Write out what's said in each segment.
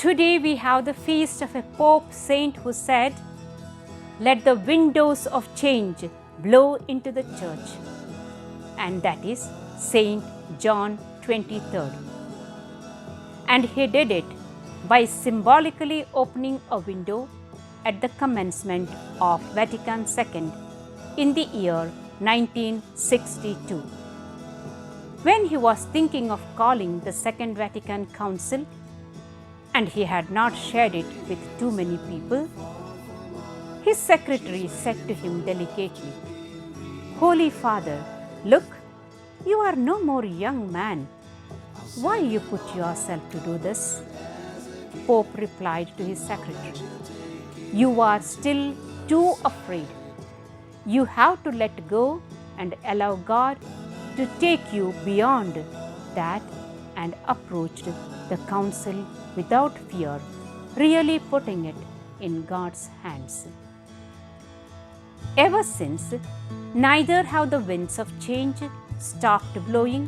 Today we have the feast of a Pope saint who said, "Let the windows of change blow into the church." And that is Saint John 23rd. And he did it by symbolically opening a window at the commencement of Vatican II in the year 1962. When he was thinking of calling the Second Vatican Council, and he had not shared it with too many people, his secretary said to him delicately, "Holy Father, look, you are no more a young man. Why you put yourself to do this?" Pope replied to his secretary, "You are still too afraid. You have to let go and allow God to take you beyond that," and approached the council without fear, really putting it in God's hands. Ever since, neither have the winds of change stopped blowing,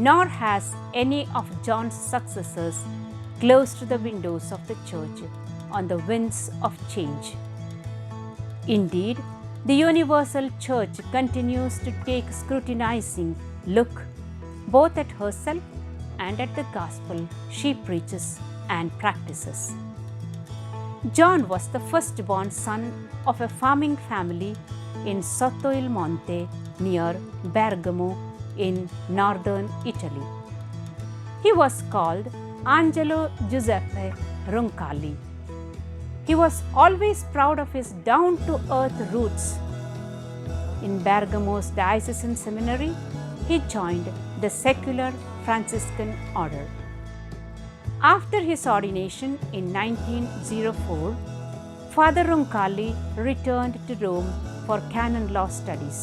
nor has any of John's successors closed the windows of the church on the winds of change. Indeed, the universal church continues to take scrutinizing look both at herself and at the gospel she preaches and practices. John was the firstborn son of a farming family in Sotto il Monte near Bergamo in northern Italy. He was called Angelo Giuseppe Roncalli. He was always proud of his down-to-earth roots. In Bergamo's diocesan seminary, he joined the secular Franciscan order. After his ordination in 1904, Father Roncalli returned to Rome for canon law studies.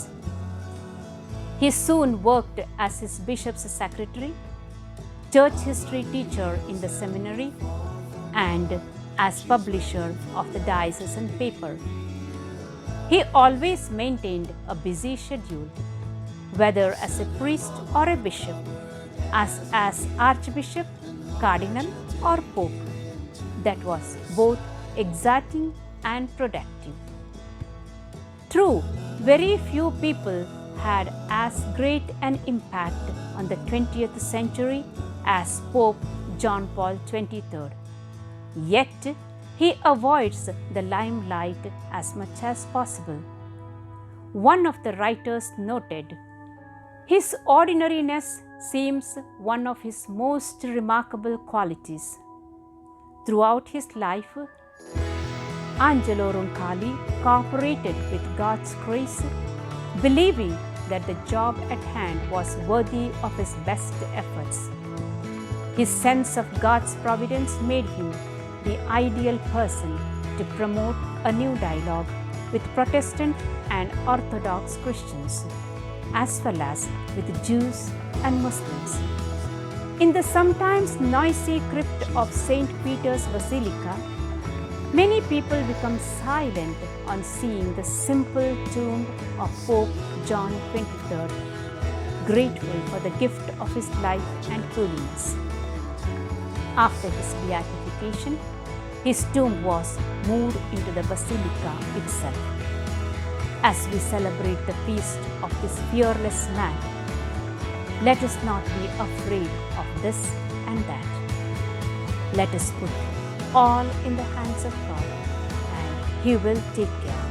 He soon worked as his bishop's secretary, church history teacher in the seminary, and as publisher of the diocesan paper. He always maintained a busy schedule, whether as a priest or a bishop, as archbishop, cardinal, or pope, that was both exciting and productive. True, very few people had as great an impact on the 20th century as Pope John Paul XXIII. Yet, he avoids the limelight as much as possible. One of the writers noted, "His ordinariness seems one of his most remarkable qualities." Throughout his life, Angelo Roncalli cooperated with God's grace, believing that the job at hand was worthy of his best efforts. His sense of God's providence made him the ideal person to promote a new dialogue with Protestant and Orthodox Christians, as well as with Jews and Muslims. In the sometimes noisy crypt of St. Peter's Basilica, many people become silent on seeing the simple tomb of Pope John XXIII, grateful for the gift of his life and holiness. After his beatification, his tomb was moved into the basilica itself. As we celebrate the feast of this fearless man, let us not be afraid of this and that. Let us put all in the hands of God, and He will take care.